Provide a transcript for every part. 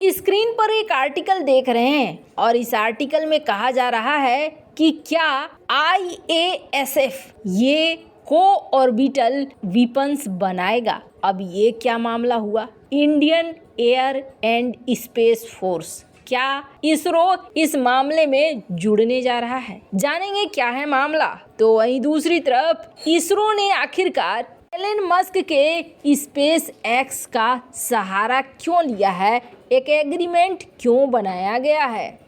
Screen पर एक article देख रहे हैं और इस आर्टिकल में कहा जा रहा है कि क्या IASF ये को ऑर्बिटल वीपन्स बनाएगा। अब ये क्या मामला हुआ? Indian air and space force, क्या इसरो इस मामले में जुड़ने जा रहा है? जानेंगे क्या है मामला। तो वहीं दूसरी तरफ इसरो ने आखिरकार एलन मस्क के स्पेस एक्स का सहारा क्यों लिया है, एक एग्रीमेंट क्यों बनाया गया है।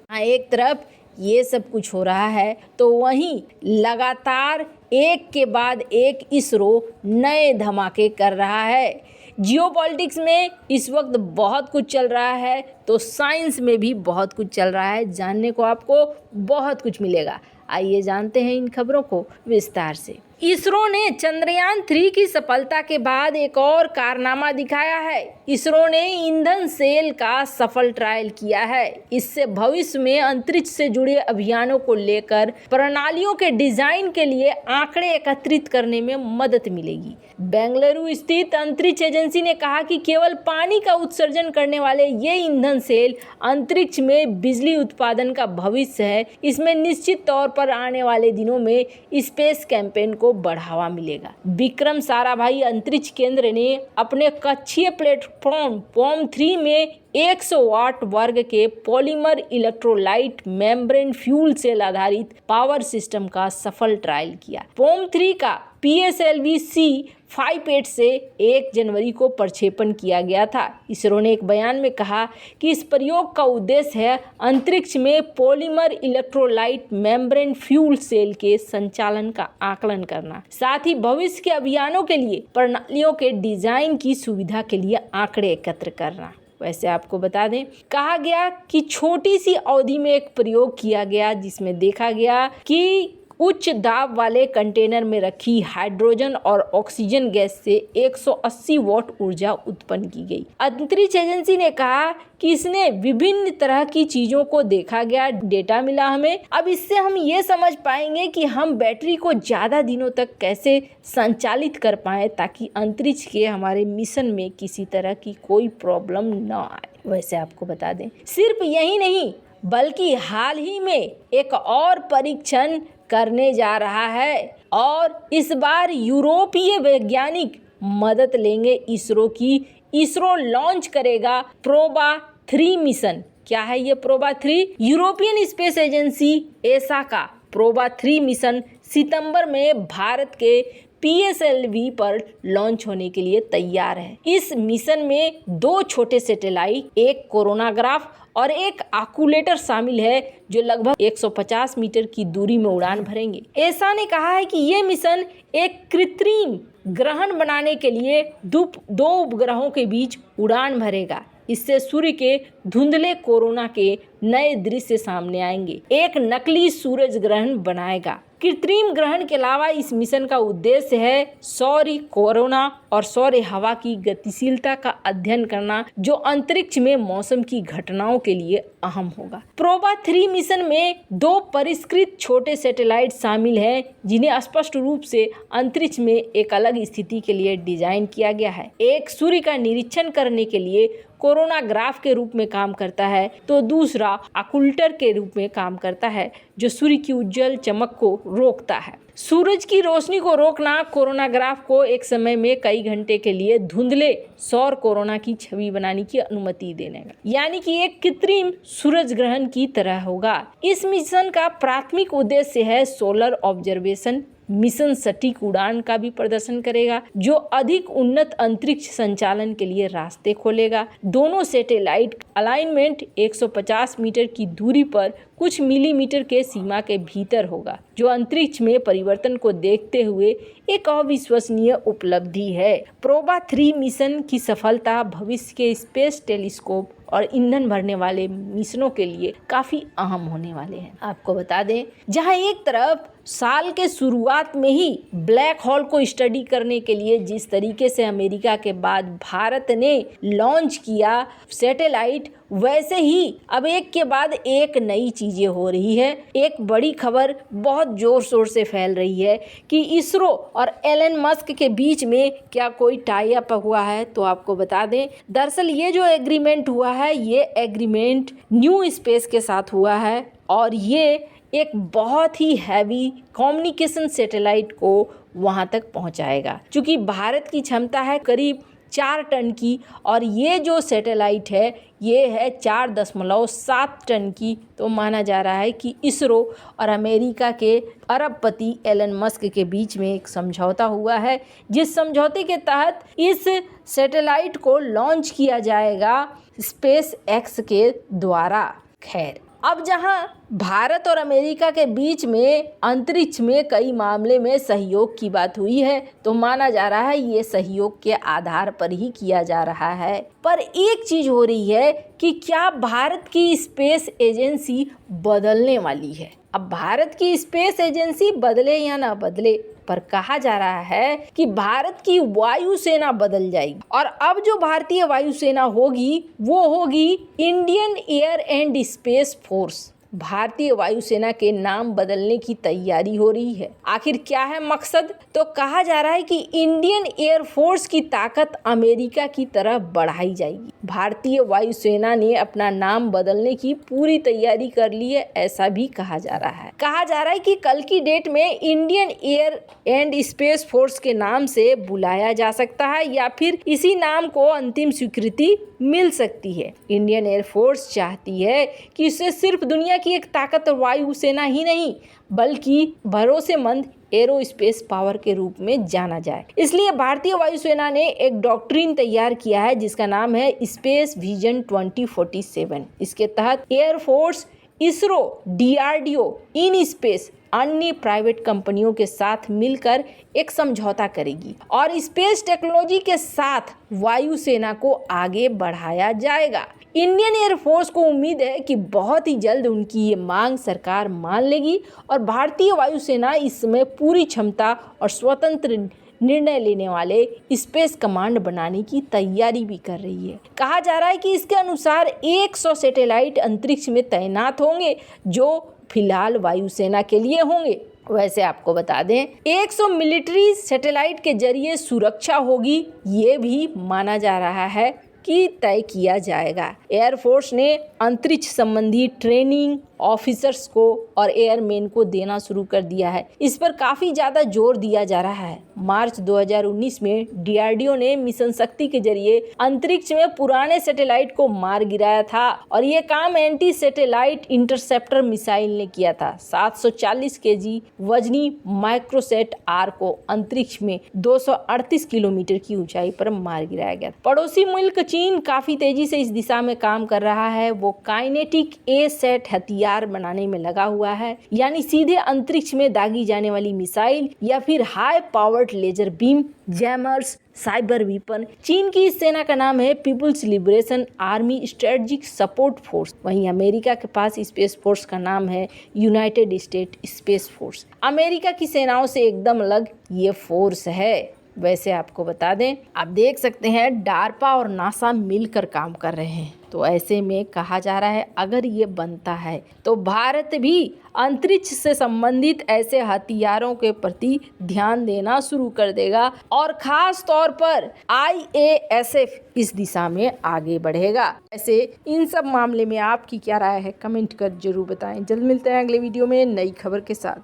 एक तरफ ये सब कुछ हो रहा है तो वहीं लगातार एक के बाद एक इसरो नए धमाके कर रहा है। जियोपॉलिटिक्स में इस वक्त बहुत कुछ चल रहा है तो साइंस में भी बहुत कुछ चल रहा है। जानने को आपको बहुत कुछ मिलेगा। आइए जानते हैं इन खबरों को विस्तार से। इसरो ने चंद्रयान 3 की सफलता के बाद एक और कारनामा दिखाया है। इसरो ने ईंधन सेल का सफल ट्रायल किया है। इससे भविष्य में अंतरिक्ष से जुड़े अभियानों को लेकर प्रणालियों के डिजाइन के लिए आंकड़े एकत्रित करने में मदद मिलेगी। बेंगलुरु स्थित अंतरिक्ष एजेंसी ने कहा कि केवल पानी का उत्सर्जन करने वाले ये ईंधन सेल अंतरिक्ष में बिजली उत्पादन का भविष्य है। इसमें निश्चित तौर पर आने वाले दिनों में स्पेस कैंपेन को बढ़ावा मिलेगा। विक्रम साराभाई अंतरिक्ष केंद्र ने अपने कक्षीय प्लेटफॉर्म POM-3 में 100 वाट वर्ग के polymer electrolyte membrane fuel cell आधारित पावर सिस्टम का सफल ट्रायल किया। POM-3 का PSLV-C58 से 1 जनवरी को प्रक्षेपण किया गया था। इसरो ने एक बयान में कहा कि इस प्रयोग का उद्देश्य है अंतरिक्ष में polymer electrolyte membrane fuel cell के संचालन का आकलन करना, साथ ही भविष्य के अभियानों के लिए प्रणालियों के डिजाइन की सुविधा के लिए आंकड़े एकत्र करना। वैसे आपको बता दें, कहा गया कि छोटी सी अवधि में एक प्रयोग किया गया जिसमें देखा गया कि उच्च दाब वाले कंटेनर में रखी हाइड्रोजन और ऑक्सीजन गैस से 180 वाट ऊर्जा उत्पन्न की गई। अंतरिक्ष एजेंसी ने कहा कि इसने विभिन्न तरह की चीजों को देखा गया, डेटा मिला हमें। अब इससे हम ये समझ पाएंगे कि हम बैटरी को ज्यादा दिनों तक कैसे संचालित कर पाएं ताकि अंतरिक्ष के हमारे मिशन में किसी तरह की कोई प्रॉब्लम न आए। वैसे आपको बता दें, सिर्फ यही नहीं बल्कि हाल ही में एक और परीक्षण करने जा रहा है और इस बार यूरोपीय वैज्ञानिक मदद लेंगे इसरो की। इसरो लॉन्च करेगा प्रोबा-3 मिशन। क्या है ये प्रोबा-3? यूरोपियन स्पेस एजेंसी ESA का प्रोबा-3 मिशन सितंबर में भारत के PSLV पर लॉन्च होने के लिए तैयार है। इस मिशन में 2 छोटे सैटेलाइट, एक कोरोनाग्राफ और एक आकुलेटर शामिल है जो लगभग 150 मीटर की दूरी में उड़ान भरेंगे। ESA ने कहा है कि ये मिशन एक कृत्रिम ग्रहण बनाने के लिए 2 उपग्रहों के बीच उड़ान भरेगा। इससे सूर्य के धुंधले कोरोना के नए दृश्य सामने आएंगे। एक नकली सूरज ग्रहण बनाएगा। कृत्रिम ग्रहण के अलावा इस मिशन का उद्देश्य है सौर्य कोरोना और सौर्य हवा की गतिशीलता का अध्ययन करना जो अंतरिक्ष में मौसम की घटनाओं के लिए अहम होगा। प्रोबा-3 मिशन में 2 परिष्कृत छोटे सैटेलाइट शामिल हैं जिन्हें स्पष्ट रूप से अंतरिक्ष में एक अलग स्थिति के लिए डिजाइन किया गया है। एक सूर्य का निरीक्षण करने के लिए कोरोनाग्राफ के रूप में काम करता है तो दूसरा आकुलेटर के रूप में काम करता है जो सूर्य की उज्जवल चमक को रोकता है। सूरज की रोशनी को रोकना कोरोनाग्राफ को एक समय में कई घंटे के लिए धुंधले सौर कोरोना की छवि बनाने की अनुमति देने का, यानी कि एक कृत्रिम सूरज ग्रहण की तरह होगा। इस मिशन का प्राथमिक उद्देश्य है सोलर ऑब्जर्वेशन। मिशन सटीक उड़ान का भी प्रदर्शन करेगा जो अधिक उन्नत अंतरिक्ष संचालन के लिए रास्ते खोलेगा। दोनों सैटेलाइट अलाइनमेंट 150 मीटर की दूरी पर कुछ मिलीमीटर के सीमा के भीतर होगा जो अंतरिक्ष में परिवर्तन को देखते हुए एक अविश्वसनीय उपलब्धि है। प्रोबा-3 मिशन की सफलता भविष्य के स्पेस टेलीस्कोप और ईंधन भरने वाले मिशनों के लिए काफी अहम होने वाले हैं। आपको बता दें, जहां एक तरफ साल के शुरुआत में ही ब्लैक होल को स्टडी करने के लिए जिस तरीके से अमेरिका के बाद भारत ने लॉन्च किया सैटेलाइट, वैसे ही अब एक के बाद एक नई चीज चीज़ें हो रही है। एक बड़ी खबर बहुत जोर शोर से फैल रही है कि इसरो और एलन मस्क के बीच में क्या कोई टाई अप हुआ है। तो आपको बता दें, दरअसल ये जो एग्रीमेंट हुआ है, ये एग्रीमेंट न्यू स्पेस के साथ हुआ है और ये एक बहुत ही हैवी कम्युनिकेशन सैटेलाइट को वहां तक पहुंचाएगा। क्योंकि भारत की क्षमता है करीब 4 टन की और ये जो सैटेलाइट है ये है 4.7 टन की। तो माना जा रहा है कि इसरो और अमेरिका के अरबपति एलन मस्क के बीच में एक समझौता हुआ है, जिस समझौते के तहत इस सैटेलाइट को लॉन्च किया जाएगा स्पेस एक्स के द्वारा। खैर, अब जहां भारत और अमेरिका के बीच में अंतरिक्ष में कई मामले में सहयोग की बात हुई है, तो माना जा रहा है ये सहयोग के आधार पर ही किया जा रहा है। पर एक चीज हो रही है कि क्या भारत की स्पेस एजेंसी बदलने वाली है। अब भारत की स्पेस एजेंसी बदले या ना बदले, पर कहा जा रहा है कि भारत की वायुसेना बदल जाएगी और अब जो भारतीय वायुसेना होगी वो होगी Indian air and space force. भारतीय वायुसेना के नाम बदलने की तैयारी हो रही है। आखिर क्या है मकसद? तो कहा जा रहा है कि इंडियन एयर फोर्स की ताकत अमेरिका की तरफ बढ़ाई जाएगी। भारतीय वायुसेना ने अपना नाम बदलने की पूरी तैयारी कर ली है, ऐसा भी कहा जा रहा है। कहा जा रहा है कि कल की डेट में Indian air and space force के नाम से बुलाया जा सकता है या फिर इसी नाम को अंतिम स्वीकृति मिल सकती है। इंडियन एयर फोर्स चाहती है कि इसे सिर्फ दुनिया की एक ताकतवर वायुसेना ही नहीं बल्कि भरोसेमंद एरोस्पेस पावर के रूप में जाना जाए। इसलिए भारतीय वायुसेना ने एक डॉक्ट्रिन तैयार किया है जिसका नाम है स्पेस विजन 2047। इसके तहत air force, ISRO, DRDO, in space अन्य प्राइवेट कंपनियों के साथ मिलकर एक समझौता करेगी और स्पेस टेक्नोलॉजी के साथ वायुसेना को आगे बढ़ाया जाएगा। इंडियन एयरफोर्स को उम्मीद है कि बहुत ही जल्द उनकी ये मांग सरकार मान लेगी और भारतीय वायुसेना इस समय पूरी क्षमता और स्वतंत्र निर्णय लेने वाले स्पेस कमांड बनाने की तैयारी भी कर रही है। कहा जा रहा है कि इसके अनुसार 100 सैटेलाइट अंतरिक्ष में तैनात होंगे जो फिलहाल वायुसेना के लिए होंगे। वैसे आपको बता दें 100 मिलिट्री सैटेलाइट के जरिए सुरक्षा होगी, ये भी माना जा रहा है कि तय किया जाएगा। एयरफोर्स ने अंतरिक्ष संबंधी ट्रेनिंग ऑफिसर्स को और एयरमैन को देना शुरू कर दिया है। इस पर काफ़ी ज़्यादा जोर दिया जा रहा है। मार्च 2019 में डीआरडीओ ने मिशन शक्ति के जरिए अंतरिक्ष में पुराने सैटेलाइट को मार गिराया था और ये काम एंटी सैटेलाइट इंटरसेप्टर मिसाइल ने किया था। 740 केजी वजनी माइक्रोसेट आर को अंतरिक्ष में 238 किलोमीटर की ऊंचाई पर मार गिराया गया। पड़ोसी मुल्क चीन काफ़ी तेजी से इस दिशा में काम कर रहा है। वो काइनेटिक ए सेट हथियार बनाने में लगा हुआ है, यानी सीधे अंतरिक्ष में दागी जाने वाली मिसाइल या फिर high powered laser beam jammers cyber weapon. चीन की इस सेना का नाम है People's Liberation Army Strategic Support Force. वहीं अमेरिका के पास स्पेस फोर्स का नाम है United State Space Force. America की सेनाओं से एकदम अलग ये फोर्स है। वैसे आपको बता दें, आप देख सकते हैं डार्पा और नासा मिलकर काम कर रहे हैं। तो ऐसे में कहा जा रहा है अगर ये बनता है तो भारत भी अंतरिक्ष से संबंधित ऐसे हथियारों के प्रति ध्यान देना शुरू कर देगा और खास तौर पर IASF इस दिशा में आगे बढ़ेगा। ऐसे इन सब मामले में आपकी क्या राय है, कमेंट कर जरूर बताएं। जल्द मिलते हैं अगले वीडियो में नई खबर के साथ।